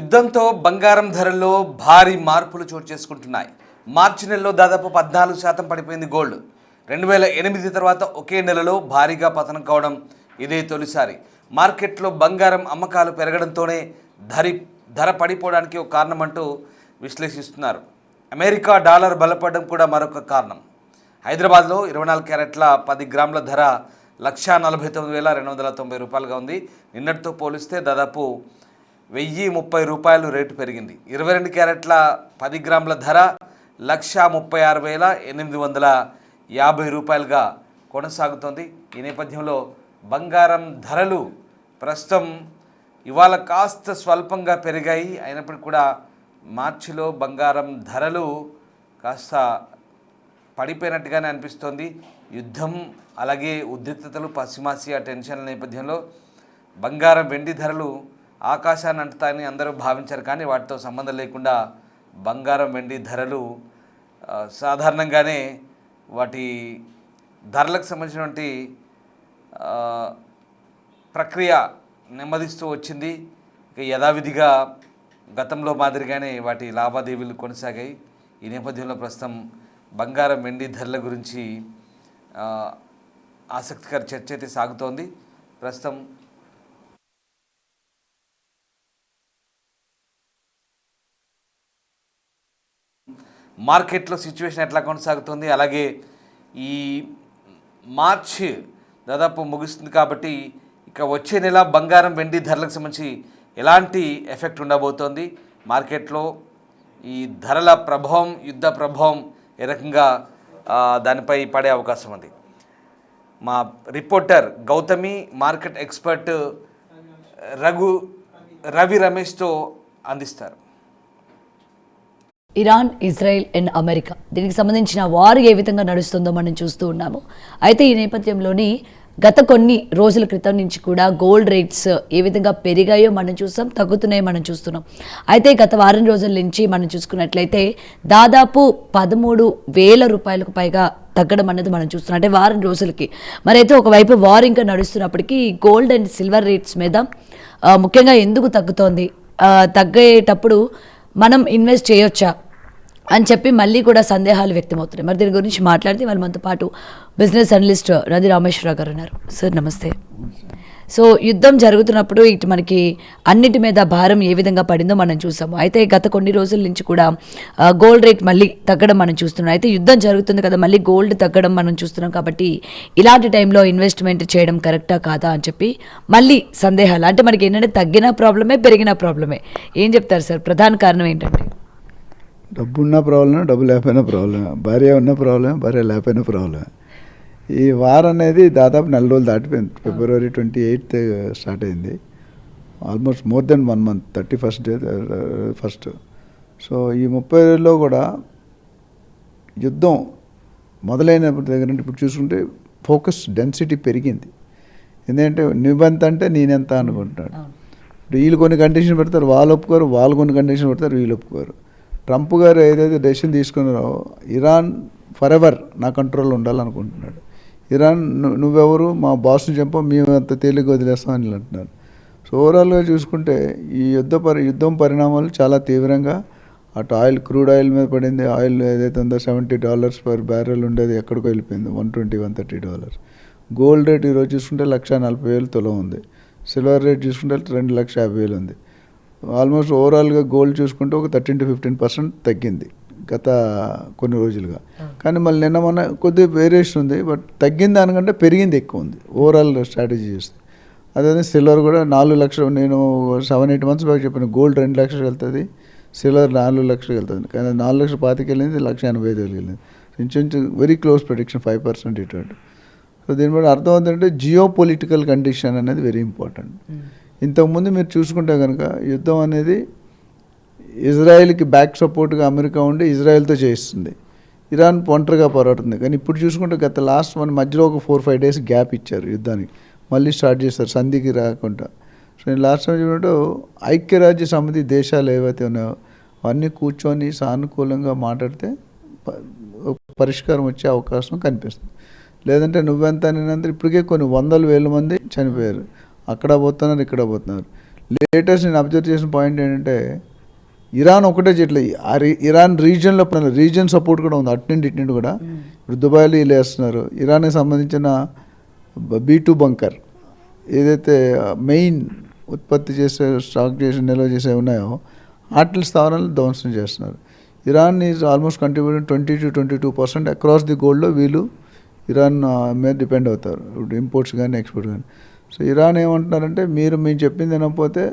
యుద్ధంతో బంగారం ధరల్లో భారీ మార్పులు చోటు చేసుకుంటున్నాయి. మార్చి నెలలో దాదాపు 14% పడిపోయింది గోల్డ్. 2008 తర్వాత ఒకే నెలలో భారీగా పతనం కావడం ఇదే తొలిసారి. మార్కెట్లో బంగారం అమ్మకాలు పెరగడంతోనే ధర పడిపోవడానికి ఒక కారణం అంటూ విశ్లేషిస్తున్నారు. అమెరికా డాలర్ బలపడడం కూడా మరొక కారణం. హైదరాబాద్లో 24 క్యారెట్ల 10 గ్రాముల ధర 1,49,290 రూపాయలుగా ఉంది. నిన్నటితో పోలిస్తే దాదాపు 1,030 రూపాయలు రేటు పెరిగింది. 22 క్యారెట్ల 10 గ్రాముల ధర 1,36,850 రూపాయలుగా కొనసాగుతోంది. ఈ నేపథ్యంలో బంగారం ధరలు ప్రస్తుతం ఇవాళ కాస్త స్వల్పంగా పెరిగాయి. అయినప్పటికీ కూడా మార్చిలో బంగారం ధరలు కాస్త పడిపోయినట్టుగానే అనిపిస్తోంది. యుద్ధం అలాగే ఉద్రిక్తతలు, పశ్చిమాసియా టెన్షన్ల నేపథ్యంలో బంగారం వెండి ధరలు ఆకాశాన్ని అంటుతాయని అందరూ భావించారు. కానీ వాటితో సంబంధం లేకుండా బంగారం వెండి ధరలు సాధారణంగానే వాటి ధరలకు సంబంధించినటువంటి ప్రక్రియ నెమ్మదిస్తూ వచ్చింది. ఇక యథావిధిగా గతంలో మాదిరిగానే వాటి లావాదేవీలు కొనసాగాయి. ఈ నేపథ్యంలో ప్రస్తుతం బంగారం వెండి ధరల గురించి ఆసక్తికర చర్చ అయితే సాగుతోంది. ప్రస్తుతం మార్కెట్లో సిచ్యువేషన్ ఎట్లా కొనసాగుతుంది, అలాగే ఈ మార్చి దాదాపు ముగుస్తుంది కాబట్టి ఇక వచ్చే నెల బంగారం వెండి ధరలకు సంబంధించి ఎలాంటి ఎఫెక్ట్ ఉండబోతోంది, మార్కెట్లో ఈ ధరల ప్రభావం, యుద్ధ ప్రభావం ఏ రకంగా దానిపై పడే అవకాశం ఉంది. మా reporter Gautami, market expert Ravi రమేష్తో అందిస్తారు. ఇరాన్, ఇజ్రాయెల్ అండ్ అమెరికా దీనికి సంబంధించిన వార్ ఏ విధంగా నడుస్తుందో మనం చూస్తూ ఉన్నాము. అయితే ఈ నేపథ్యంలోని గత కొన్ని రోజుల క్రితం నుంచి కూడా గోల్డ్ రేట్స్ ఏ విధంగా పెరిగాయో మనం చూస్తాం, తగ్గుతున్నాయో మనం చూస్తున్నాం. అయితే గత వారం రోజుల నుంచి మనం చూసుకున్నట్లయితే దాదాపు 13,000 రూపాయలకు పైగా తగ్గడం అనేది మనం చూస్తున్నాం, అంటే వారం రోజులకి. మరి అయితే ఒకవైపు వార్ ఇంకా నడుస్తున్నప్పటికీ గోల్డ్ అండ్ సిల్వర్ రేట్స్ మీద ముఖ్యంగా ఎందుకు తగ్గుతోంది, తగ్గేటప్పుడు మనం ఇన్వెస్ట్ చేయొచ్చా అని చెప్పి మళ్ళీ కూడా సందేహాలు వ్యక్తమవుతున్నాయి. మరి దీని గురించి మాట్లాడితే వాళ్ళు మనతో పాటు బిజినెస్ అనలిస్ట్ రవి రామేశ్వరరావు గారు ఉన్నారు. సార్ నమస్తే. సో యుద్ధం జరుగుతున్నప్పుడు ఇటు మనకి అన్నిటి మీద భారం ఏ విధంగా పడిందో మనం చూసాము. అయితే గత కొన్ని రోజుల నుంచి కూడా గోల్డ్ రేట్ మళ్ళీ తగ్గడం మనం చూస్తున్నాం. అయితే యుద్ధం జరుగుతుంది కదా, మళ్ళీ గోల్డ్ తగ్గడం మనం చూస్తున్నాం. కాబట్టి ఇలాంటి టైంలో ఇన్వెస్ట్మెంట్ చేయడం కరెక్టా కాదా అని చెప్పి మళ్ళీ సందేహాలు. అంటే మనకి ఏంటంటే తగ్గిన ప్రాబ్లమే, పెరిగిన ప్రాబ్లమే. ఏం చెప్తారు సార్, ప్రధాన కారణం ఏంటంటే? డబ్బు ఉన్న ప్రాబ్లమే, డబ్బు లేకపోయినా ప్రాబ్లమే, భార్య ఉన్న ప్రాబ్లమే, భార్య లేకపోయినా ప్రాబ్లమే. ఈ వార్ అనేది దాదాపు 4 రోజులు దాటిపోయింది. February 28th స్టార్ట్ అయింది. Almost more than 1 month, 31st day first. So ఈ 30 రోజుల్లో కూడా యుద్ధం మొదలైనప్పటి దగ్గర నుండి ఇప్పుడు చూసుకుంటే ఫోకస్ డెన్సిటీ పెరిగింది. ఎందుకంటే నువ్వెంత అంటే నేనెంత అనుకుంటున్నాడు. ఇప్పుడు వీళ్ళు కొన్ని కండిషన్ పెడతారు, వాళ్ళు ఒప్పుకోరు, వాళ్ళు కొన్ని కండిషన్ పెడతారు, వీళ్ళు ఒప్పుకోరు. ట్రంప్ గారు ఏదైతే డెసిషన్ తీసుకున్నారో ఇరాన్ ఫర్ ఎవర్ నా కంట్రోల్లో ఉండాలనుకుంటున్నాడు. ఇరాన్ నువ్వెవరు, మా బాస్ని చంపో, మేము అంత తేలిగ్గా వదిలేస్తామని అంటున్నారు. సో ఓవరాల్గా చూసుకుంటే ఈ యుద్ధం పరిణామాలు చాలా తీవ్రంగా అటు ఆయిల్, క్రూడ్ ఆయిల్ మీద పడింది. ఆయిల్ ఏదైతే ఉందో $70 per barrel ఉండేది ఎక్కడికో వెళ్ళిపోయింది, $120-130. గోల్డ్ రేట్ ఈరోజు చూసుకుంటే 1,40,000 తులం ఉంది. సిల్వర్ రేట్ చూసుకుంటే 2,50,000 ఉంది. ఆల్మోస్ట్ ఓవరాల్గా గోల్డ్ చూసుకుంటే ఒక 13 to 15% తగ్గింది గత కొన్ని రోజులుగా. కానీ మళ్ళీ నిన్న మొన్న కొద్దిగా వేరియేషన్ ఉంది, బట్ తగ్గిన దానికంటే పెరిగింది ఎక్కువ ఉంది ఓవరాల్ స్ట్రాటజీ చూస్తే. అదే సిల్వర్ కూడా 4 లక్షలు, నేను 7-8 months బ్యాక్ చెప్పాను, గోల్డ్ 2 లక్షలు వెళ్తుంది, సిల్వర్ 4 లక్షలు వెళ్తుంది. కానీ 4,25,000 వెళ్ళింది, 1,85,000 వెళ్ళింది. ఇంచుమించు వెరీ క్లోజ్ ప్రెడిక్షన్, 5% ఇటువంటి. సో దీని బట్టి అర్థం అవుతుందంటే జియో పొలిటికల్ కండిషన్ అనేది వెరీ ఇంపార్టెంట్. ఇంతకుముందు మీరు చూసుకుంటే కనుక యుద్ధం అనేది ఇజ్రాయెల్కి బ్యాక్ సపోర్ట్గా అమెరికా ఉండి ఇజ్రాయెల్తో చేయిస్తుంది, ఇరాన్ ఒంటరిగా పోరాడుతుంది. కానీ ఇప్పుడు చూసుకుంటే గత లాస్ట్ మధ్యలో ఒక 4-5 days గ్యాప్ ఇచ్చారు యుద్ధానికి, మళ్ళీ స్టార్ట్ చేస్తారు సంధికి రాకుండా. సో నేను లాస్ట్ టైం చూసినట్టు ఐక్యరాజ్య సమితి దేశాలు ఏవైతే ఉన్నాయో అవన్నీ కూర్చొని సానుకూలంగా మాట్లాడితే పరిష్కారం వచ్చే అవకాశం కనిపిస్తుంది. లేదంటే నువ్వెంత నేనంతా ఇప్పటికే కొన్ని 100,000 మంది చనిపోయారు, అక్కడ పోతున్నారు, ఇక్కడ పోతున్నారు. లేటెస్ట్ నేను అబ్జర్వ్ చేసిన పాయింట్ ఏంటంటే ఇరాన్ ఒకటే చేయట్లేదు, ఇరాన్ రీజియన్లో రీజియన్ సపోర్ట్ కూడా ఉంది, అటు నుండి కూడా. ఇప్పుడు దుబాయ్లో వీళ్ళు వేస్తున్నారు. ఇరాన్కి సంబంధించిన B2 బంకర్ ఏదైతే మెయిన్ ఉత్పత్తి చేసే స్టాక్ చేసి నిల్వ చేసే ఉన్నాయో వాటి స్థావరాలను ధ్వంసం చేస్తున్నారు. Iran is almost contributing 20 to 22% across the గోల్డ్లో వీళ్ళు ఇరాన్ మీద డిపెండ్ అవుతారు, ఇప్పుడు ఇంపోర్ట్స్ కానీ ఎక్స్పోర్ట్స్ కానీ. సో ఇరాన్ ఏమంటున్నారంటే మేము చెప్పింది వినకపోతే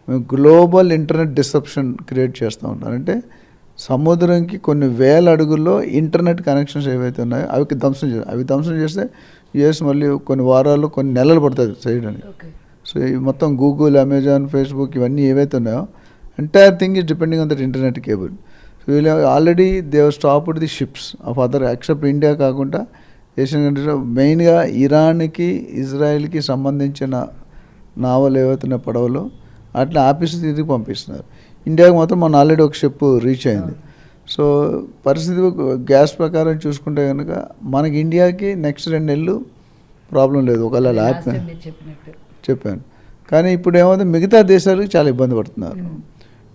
మేము గ్లోబల్ ఇంటర్నెట్ డిస్రప్షన్ క్రియేట్ చేస్తూ ఉంటారు. అంటే సముద్రంకి కొన్ని వేల అడుగుల్లో ఇంటర్నెట్ కనెక్షన్స్ ఏవైతే ఉన్నాయో అవి ధ్వంసం చేస్తే యుఎస్ మళ్ళీ కొన్ని వారాలు కొన్ని నెలలు పడుతుంది చేయడానికి. సో ఈ మొత్తం గూగుల్, అమెజాన్, ఫేస్బుక్ ఇవన్నీ ఏవైతే ఉన్నాయో entire thing is depending on that internet cable. So వీళ్ళు already they have stopped the ships of other except India కాకుండా ఏషియన్ కంట్రీస్లో మెయిన్గా ఇరాన్కి, ఇజ్రాయెల్కి సంబంధించిన నావలు ఏవైతున్న పడవలు అట్లా ఆఫీసు తిరిగి పంపిస్తున్నారు. ఇండియాకి మాత్రం మన ఆల్రెడీ ఒక షిప్ రీచ్ అయింది. సో పరిస్థితి గ్యాస్ ప్రకారం చూసుకుంటే కనుక మనకి ఇండియాకి నెక్స్ట్ 2 నెలలు ప్రాబ్లం లేదు, ఒకవేళ ల్యాప్ చెప్పాను. కానీ ఇప్పుడు ఏమైంది మిగతా దేశాలకు చాలా ఇబ్బంది పడుతున్నారు.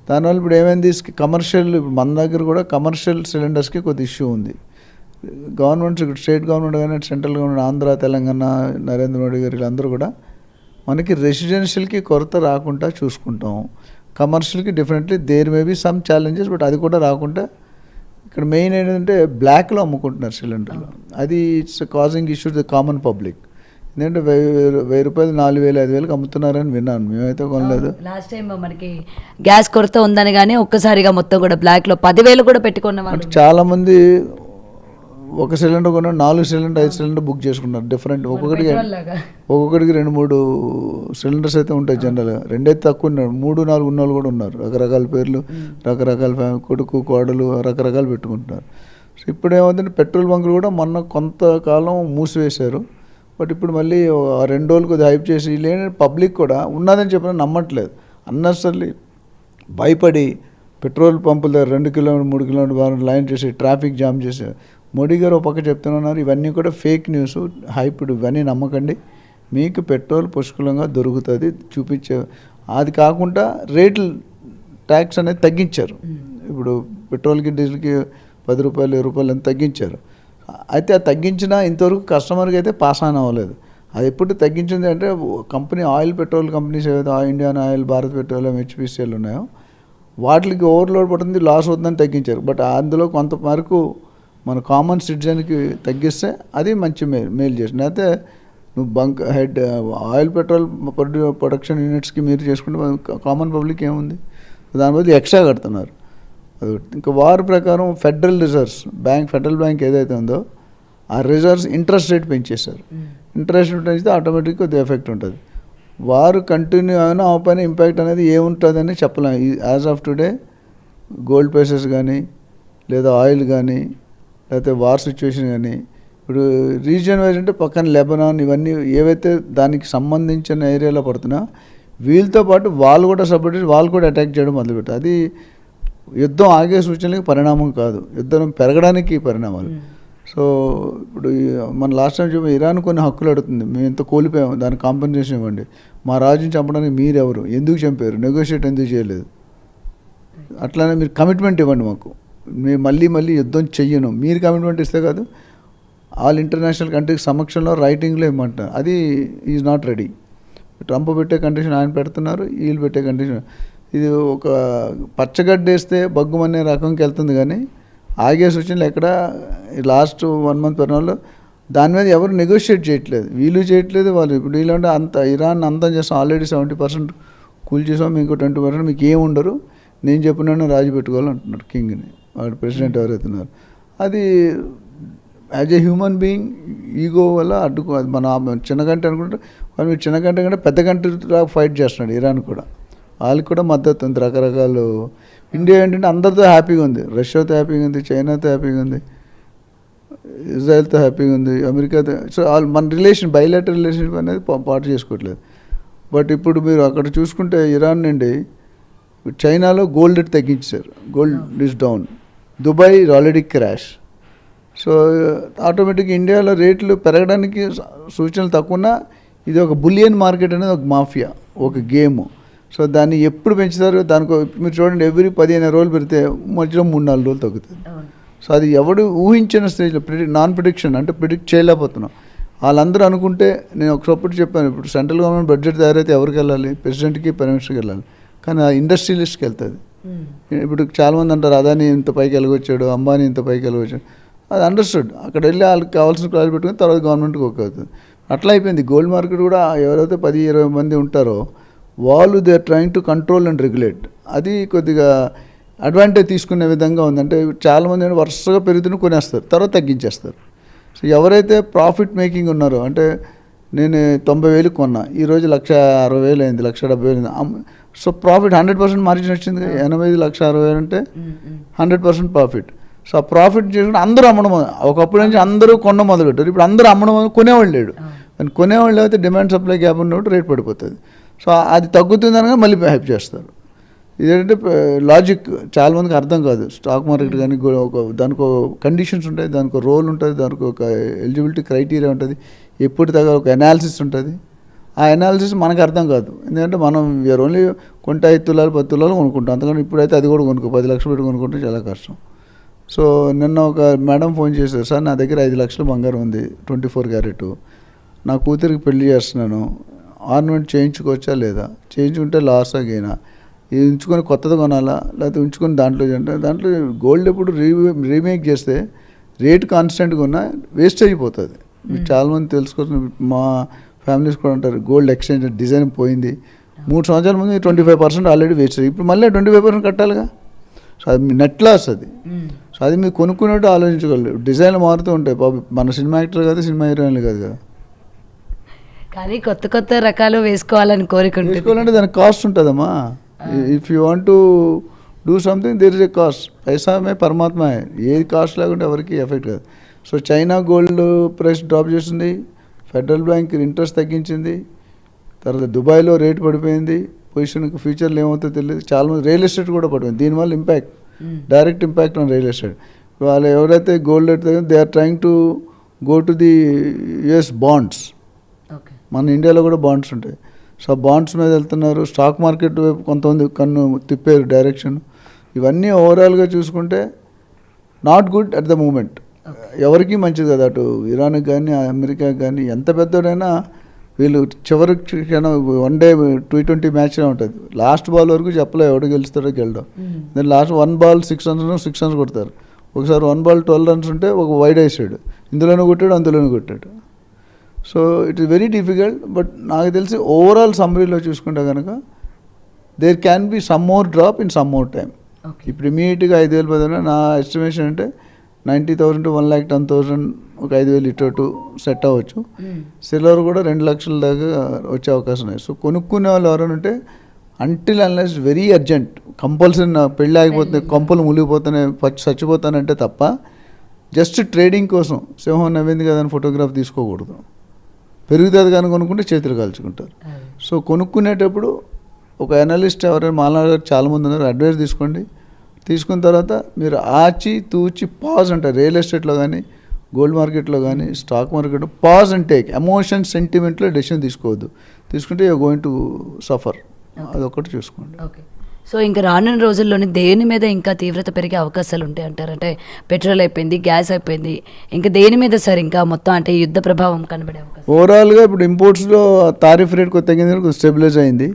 దానివల్ల ఇప్పుడు ఏమైంది కమర్షియల్, ఇప్పుడు మన దగ్గర కూడా కమర్షియల్ సిలిండర్స్కి కొద్ది ఇష్యూ ఉంది. గవర్నమెంట్స్ ఇక్కడ స్టేట్ గవర్నమెంట్ కానీ సెంట్రల్ గవర్నమెంట్, ఆంధ్ర, తెలంగాణ, నరేంద్ర మోడీ గారు వీళ్ళందరూ కూడా మనకి రెసిడెన్షియల్కి కొరత రాకుండా చూసుకుంటాం. కమర్షియల్కి definitely there may be some challenges, but అది కూడా రాకుండా ఇక్కడ మెయిన్ ఏంటంటే బ్లాక్లో అమ్ముకుంటున్నారు సిలిండర్లు. అది it's causing issue the common public. ఎందుకంటే 1000 రూపాయలు 4000, 5000కి అమ్ముతున్నారని విన్నాను, మేమైతే కొనలేదు. లాస్ట్ టైం మనకి గ్యాస్ కొరత ఉందని కానీ ఒక్కసారిగా మొత్తం కూడా బ్లాక్లో 10,000 కూడా పెట్టుకున్న వాళ్ళు చాలామంది ఒక సిలిండర్ కొన్న 4 సిలిండర్ 5 సిలిండర్ బుక్ చేసుకున్నారు. డిఫరెంట్ ఒక్కొక్కడికి 2-3 సిలిండర్స్ అయితే ఉంటాయి జనరల్గా. 2 అయితే తక్కువ ఉన్నారు, 3-4 ఉన్న వాళ్ళు కూడా ఉన్నారు. రకరకాల పేర్లు, రకరకాల కొడుకు కోడలు రకరకాలు పెట్టుకుంటున్నారు. సో ఇప్పుడు ఏమవుతుందంటే పెట్రోల్ బంకులు కూడా మొన్న కొంతకాలం మూసివేశారు. బట్ ఇప్పుడు మళ్ళీ 2 రోజులు కొద్దిగా హైప్ చేసి లేని పబ్లిక్ కూడా ఉన్నదని చెప్పినా నమ్మట్లేదు. అన్నెసరీ భయపడి పెట్రోల్ పంపుల దగ్గర 2 కిలోమీటర్ 3 కిలోమీటర్ లైన్ చేసి ట్రాఫిక్ జామ్ చేశారు. మోడీ గారు ఒక పక్క చెప్తున్నారు ఇవన్నీ కూడా ఫేక్ న్యూస్, హైప్డ్, ఇవన్నీ నమ్మకండి, మీకు పెట్రోల్ పుష్కలంగా దొరుకుతుంది చూపించే. అది కాకుండా రేట్లు ట్యాక్స్ అనేది తగ్గించారు. ఇప్పుడు పెట్రోల్కి డీజిల్కి 10 రూపాయలు 20 రూపాయలు అని తగ్గించారు. అయితే అది తగ్గించినా ఇంతవరకు కస్టమర్కి అయితే పాస్ ఆన్ అవ్వలేదు. అది ఎప్పుడు తగ్గించింది అంటే కంపెనీ ఆయిల్ పెట్రోల్ కంపెనీస్ ఏవైతే Indian oil, Bharat petroleum, HPCL ఉన్నాయో వాటికి ఓవర్లోడ్ పడుతుంది, లాస్ అవుతుందని తగ్గించారు. బట్ అందులో కొంత వరకు మన కామన్ సిటిజన్కి తగ్గిస్తే అది మంచి మేలు చేసింది. అయితే నువ్వు హెడ్ ఆయిల్ పెట్రోల్ ప్రొడక్షన్ యూనిట్స్కి మీరు చేసుకుంటే కామన్ పబ్లిక్ ఏముంది, దాని బదులు ఎక్స్ట్రా కడుతున్నారు. అది ఇంకా వారి ప్రకారం ఫెడరల్ బ్యాంక్ ఏదైతే ఉందో ఆ రిజర్వ్స్ ఇంట్రెస్ట్ రేట్ పెంచేశారు. ఇంట్రెస్ట్ రేట్ పెంచితే ఆటోమేటిక్గా కొద్దిగా ఎఫెక్ట్ ఉంటుంది. వారు కంటిన్యూ అయినా ఆ పైన ఇంపాక్ట్ అనేది ఏముంటుందని చెప్పలేము. As of today gold prices కానీ లేదా ఆయిల్ కానీ లేకపోతే వార్ సిచ్యువేషన్ కానీ ఇప్పుడు రీజియన్ వైజ్ అంటే పక్కన లెబనాన్ ఇవన్నీ ఏవైతే దానికి సంబంధించిన ఏరియాలో పడుతున్నా వీళ్ళతో పాటు వాళ్ళు కూడా సపోర్ట్ చేసి వాళ్ళు కూడా అటాక్ చేయడం మొదలుపెట్టారు. అది యుద్ధం ఆగే సూచనలకి పరిణామం కాదు, యుద్ధం పెరగడానికి పరిణామాలు. సో ఇప్పుడు మన లాస్ట్ టైం చెప్పి ఇరాన్ కొన్ని హక్కులు అడుగుతుంది, మేము ఎంత కోల్పోయాము దానికి కాంపెన్సేషన్ ఇవ్వండి, మా రాజుని చంపడానికి మీరెవరు, ఎందుకు చంపారు, నెగోషియేట్ ఎందుకు చేయలేదు, అట్లానే మీరు కమిట్మెంట్ ఇవ్వండి మాకు, మేము మళ్ళీ యుద్ధం చెయ్యను, మీరు కమిట్మెంట్ ఇస్తే కాదు ఆల్ ఇంటర్నేషనల్ కంట్రీస్ సమక్షంలో రైటింగ్లో ఇవ్వమంటారు. అది ఈజ్ నాట్ రెడీ. ట్రంప్ పెట్టే కండిషన్ ఆయన పెడుతున్నారు, వీళ్ళు పెట్టే కండిషన్. ఇది ఒక పచ్చగడ్డ వేస్తే బగ్గుమనే రకంకి వెళ్తుంది కానీ ఆగే సూచనలు ఎక్కడ లాస్ట్ 1 month పరిణామంలో దాని మీద ఎవరు నెగోషియేట్ చేయట్లేదు, వీళ్ళు చేయట్లేదు వాళ్ళు. ఇప్పుడు వీళ్ళంటే అంత ఇరాన్ అంతం చేస్తాం, ఆల్రెడీ 70% కూల్ చేసాం, మీకు 20% మీకు ఏమి ఉండరు, నేను చెప్పినాను రాజు పెట్టుకోవాలంటున్నారు కింగ్ని, వాడు ప్రెసిడెంట్ ఎవరైతున్నారు. అది as a human being ego వల్ల అడ్డుకో, అది మన చిన్న కంట్రీ అనుకుంటే వాళ్ళు మీరు చిన్న కంట్రీ కంటే పెద్ద కంట్రీలా ఫైట్ చేస్తున్నాడు. ఇరాన్ కూడా వాళ్ళకి కూడా మద్దతు ఉంది రకరకాలు. ఇండియా ఏంటంటే అందరితో హ్యాపీగా ఉంది, రష్యాతో హ్యాపీగా ఉంది, చైనాతో హ్యాపీగా ఉంది, ఇజ్రాయెల్తో హ్యాపీగా ఉంది, అమెరికాతో. సో మన బైలాటరల్ రిలేషన్షిప్ అనేది పాటు చేసుకోవట్లేదు. బట్ ఇప్పుడు మీరు అక్కడ చూసుకుంటే ఇరాన్ నుండి చైనాలో గోల్డ్ రేట్ తగ్గించారు, gold is down, Dubai is already crash. So ఆటోమేటిక్గా ఇండియాలో రేట్లు పెరగడానికి సూచనలు తక్కువన్నా ఇది ఒక బులియన్ మార్కెట్ అనేది ఒక మాఫియా, ఒక గేమ్. సో దాన్ని ఎప్పుడు పెంచుతారు, దానికి మీరు చూడండి ఎవ్రీ 15 రోజులు పెడితే మధ్యలో 3-4 రోజులు తగ్గుతుంది. సో అది ఎవడు ఊహించిన స్టేజ్లో నాన్ ప్రిడిక్షన్ అంటే ప్రిడిక్ట్ చేయలేకపోతున్నాం. వాళ్ళందరూ అనుకుంటే నేను ఒకప్పుడు చెప్పాను, ఇప్పుడు సెంట్రల్ గవర్నమెంట్ బడ్జెట్ తయారైతే ఎవరికి వెళ్ళాలి, ప్రెసిడెంట్కి ప్రైమ్ మినిస్టర్కి వెళ్ళాలి, కానీ ఆ ఇండస్ట్రియలిస్ట్కి వెళ్తుంది. ఇప్పుడు చాలామంది అంటారు అదాని ఇంత పైకి వెళ్ళగొచ్చాడు, అంబానీ ఇంత పైకి వెళ్ళగొచ్చాడు, అది అండర్స్టూడ్. అక్కడ వెళ్ళి వాళ్ళకి కావాల్సిన ప్రాజెక్ట్ పెట్టుకుని తర్వాత గవర్నమెంట్కి ఓకే అవుతుంది. అట్లా అయిపోయింది. గోల్డ్ మార్కెట్ కూడా ఎవరైతే 10-20 మంది ఉంటారో వాళ్ళు they are trying to control and regulate. అది కొద్దిగా అడ్వాంటేజ్ తీసుకునే విధంగా ఉంది. అంటే చాలామంది వరుసగా పెరుగుతున్న కొనేస్తారు, తర్వాత తగ్గించేస్తారు. సో ఎవరైతే ప్రాఫిట్ మేకింగ్ ఉన్నారో, అంటే నేను 90,000 కొన్నా, ఈరోజు 1,60,000 అయింది, 1,70,000 అయింది. సో ప్రాఫిట్ 100% మార్జిన్ వచ్చింది. 85 1,60,000 అంటే 100% ప్రాఫిట్. సో ఆ ప్రాఫిట్ చేసుకుంటే అందరూ అమ్మడం, ఒకప్పుడు నుంచి అందరూ కొనడం మొదలుపెట్టారు, ఇప్పుడు అందరూ అమ్మడం కొనేవాళ్ళు లేడు. కానీ కొనేవాళ్ళు అయితే డిమాండ్ సప్లై గ్యాప్ ఉన్నప్పుడు రేట్ పడిపోతుంది. సో అది తగ్గుతుంది అనగా మళ్ళీ హైప్ చేస్తారు. ఇదేంటంటే లాజిక్ చాలామందికి అర్థం కాదు. స్టాక్ మార్కెట్ కానీ దానికి కండిషన్స్ ఉంటాయి, దానికి రోల్ ఉంటుంది, దానికి ఒక ఎలిజిబిలిటీ క్రైటీరియా ఉంటుంది, ఎప్పుడు తగ్గ ఒక అనాలిసిస్ ఉంటుంది. ఆ అనాలిసిస్ మనకు అర్థం కాదు. ఎందుకంటే మనం వీఆర్ ఓన్లీ కొంటే 5 తులాలు 10 తులాలు కొనుక్కుంటాం. అంతకని ఇప్పుడైతే అది కూడా 10 లక్షలు పెట్టి కొనుక్కుంటే చాలా కష్టం. సో నిన్న ఒక మేడం ఫోన్ చేశారు, సార్ నా దగ్గర 5 లక్షల బంగారం ఉంది, 24 క్యారెట్, నా కూతురికి పెళ్లి చేస్తున్నాను, ఆర్నమెంట్ చేయించుకోవచ్చా లేదా, చేయించుకుంటే లాస్ అగైనా, ఇది ఉంచుకొని కొత్తది కొనాలా లేకపోతే ఉంచుకొని దాంట్లో గోల్డ్ ఎప్పుడు రీమేక్ చేస్తే రేట్ కాన్స్టెంట్గా ఉన్నా వేస్ట్ అయిపోతుంది. మీకు చాలామంది తెలుసుకోవచ్చు, మా ఫ్యామిలీస్ కూడా అంటారు గోల్డ్ ఎక్స్చేంజ్ డిజైన్ పోయింది, 3 సంవత్సరాల ముందు 25% ఆల్రెడీ వేస్ట్ అయ్యి ఇప్పుడు మళ్ళీ 25% కట్టాలిగా. సో అది నెట్ లాస్ అది. సో అది మీరు కొనుక్కున్నట్టు ఆలోచించగలరు. డిజైన్లు మారుతూ ఉంటాయి. మన సినిమా యాక్టర్ కాదు, సినిమా హీరోయిన్లు కాదు కదా. కానీ కొత్త కొత్త రకాలు వేసుకోవాలని వేసుకోవాలంటే దానికి కాస్ట్ ఉంటుందమ్మా. If you want to do something there is a cost. పైసామే పరమాత్మ, ఏది కాస్ట్ లేకుంటే ఎవరికి ఎఫెక్ట్ కాదు. So China gold price drop చేసింది, ఫెడరల్ బ్యాంక్ ఇంట్రెస్ట్ తగ్గించింది, తర్వాత దుబాయ్లో రేట్ పడిపోయింది, పొజిషన్కి ఫ్యూచర్లో ఏమవుతుందో తెలియదు. చాలామంది రియల్ ఎస్టేట్ కూడా పడిపోయింది. దీనివల్ల impact, direct impact on real estate. వాళ్ళు ఎవరైతే gold rate they are trying to go to the US bonds. మన ఇండియాలో కూడా బాండ్స్ ఉంటాయి. సో బాండ్స్ మీద వెళ్తున్నారు. స్టాక్ మార్కెట్ వైపు కొంతమంది కన్ను తిప్పారు డైరెక్షన్. ఇవన్నీ ఓవరాల్గా చూసుకుంటే not good at the moment. ఎవరికి మంచిది కదా. అటు ఇరాన్కి కానీ అమెరికాకి కానీ ఎంత పెద్దోడైనా వీళ్ళు చివరి క్షణం వన్ డే T20 మ్యాచ్లో ఉంటుంది. లాస్ట్ బాల్ వరకు చెప్పలేదు ఎవడు గెలుస్తాడో గెలడం. దాని లాస్ట్ 1 బాల్ 6 runs కొడతారు. ఒకసారి 1 బాల్ 12 runs ఉంటే ఒక వైడ్ వేసాడు, ఇందులోనూ కొట్టాడు అందులోనూ కొట్టాడు. So it is very difficult. But నాకు తెలిసి ఓవరాల్ సమ్మరీలో చూసుకుంటే కనుక there can be some more drop in some more time. ఇప్పుడు ఇమీడియట్గా 5,000 నా ఎస్టిమేషన్ అంటే 90,000 to 1,10,000 ఒక 5,000 ఇటు సెట్ అవ్వచ్చు. సిల్వర్ కూడా 2 లక్షల దాకా వచ్చే అవకాశం ఉన్నాయి. సో కొనుక్కునే వాళ్ళు ఎవరైనా ఉంటే until unless very urgent compulsory నా పెళ్ళి ఆగిపోతుంది, కొంపలు మునిగిపోతానే చచ్చిపోతానంటే తప్ప జస్ట్ ట్రేడింగ్ కోసం సింహం నవ్వింది కదా అని ఫోటోగ్రాఫ్ తీసుకోకూడదు. పెరుగుతుంది కానీ కొనుక్కుంటే చేతులు కాల్చుకుంటారు. సో కొనుక్కునేటప్పుడు ఒక అనలిస్ట్ ఎవరైనా మాలాగా చాలామంది ఉన్నారు, అడ్వైస్ తీసుకోండి. తీసుకున్న తర్వాత మీరు ఆచి తూచి పాజ్ అంటారు. రియల్ ఎస్టేట్లో కానీ గోల్డ్ మార్కెట్లో కానీ స్టాక్ మార్కెట్లో పాజ్ అండ్ టేక్. ఎమోషన్ సెంటిమెంట్లో డెసిషన్ తీసుకోవద్దు. తీసుకుంటే యూఆర్ గోయింగ్ టు సఫర్. అదొకటి చూసుకోండి. ఓకే. సో ఇంకా రానున్న రోజుల్లోనే దేని మీద ఇంకా తీవ్రత పెరిగే అవకాశాలు ఉంటాయి అంటారు? అంటే పెట్రోల్ అయిపోయింది, గ్యాస్ అయిపోయింది, ఇంకా దేని మీద సార్ ఇంకా మొత్తం అంటే యుద్ధ ప్రభావం కనబడే అవకాశం? ఓవరాల్గా ఇప్పుడు ఇంపోర్ట్స్లో టారిఫ్ రేట్ తగ్గింది, స్టెబిలైజ్ అయింది.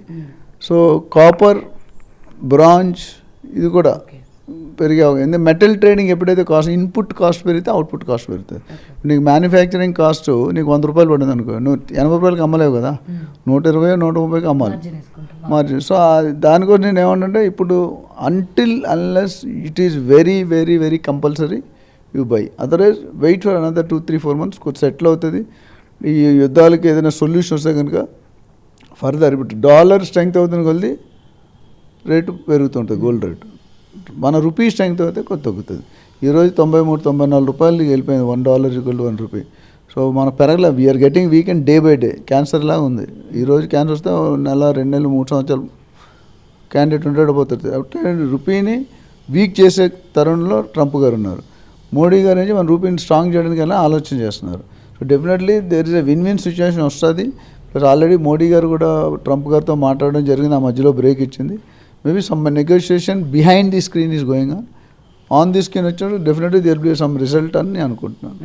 సో కాపర్, బ్రాంజ్ ఇది కూడా పెరిగే అవకాశం. మెటల్ ట్రేడింగ్ ఎప్పుడైతే కాస్ట్, ఇన్పుట్ కాస్ట్ పెరిగితే అవుట్పుట్ కాస్ట్ పెరుగుతుంది. నీకు మ్యానుఫ్యాక్చరింగ్ కాస్ట్ నీకు 100 రూపాయలు పడింది అనుకో, నువ్వు 80 రూపాయలకి అమ్మలేవు కదా, 120 130కి అమ్మాలి మార్జిన్. సో దానికోసం నేను ఏమంటే ఇప్పుడు until unless it is very very very compulsory you buy, otherwise wait for another 2-3-4 months కొంచెం సెటిల్ అవుతుంది. ఈ యుద్ధాలకి ఏదైనా సొల్యూషన్ వస్తే కనుక ఫర్దర్ ఇప్పుడు డాలర్ స్ట్రెంగ్త్ అవుతుంది కొద్ది రేటు పెరుగుతుంటుంది, గోల్డ్ రేటు. మన రూపీ స్ట్రెంగ్త్ అయితే కొంత తగ్గుతుంది. ఈరోజు 93-94 రూపాయలకి వెళ్ళిపోయింది. $1 = $1. సో మన పెరగలే, we are getting weakened day by day. Cancer లాగా ఉంది. ఈరోజు క్యాన్సర్ వస్తే 1 నెల 2 నెలలు 3 సంవత్సరాలు క్యాండిడేట్ ఉండకపోతుంది. కాబట్టి రూపీని వీక్ చేసే తరుణంలో ట్రంప్ గారు ఉన్నారు. మోడీ గారు నుంచి మన రూపీని స్ట్రాంగ్ చేయడానికి ఆలోచన చేస్తున్నారు. So definitely there is a win win situation వస్తుంది. ప్లస్ ఆల్రెడీ మోడీ గారు కూడా ట్రంప్ గారితో మాట్లాడడం జరిగింది, ఆ మధ్యలో బ్రేక్ ఇచ్చింది. Maybe some negotiation behind the screen is going on the screen వచ్చినప్పుడు definitely there be some result అని నేను అనుకుంటున్నాను.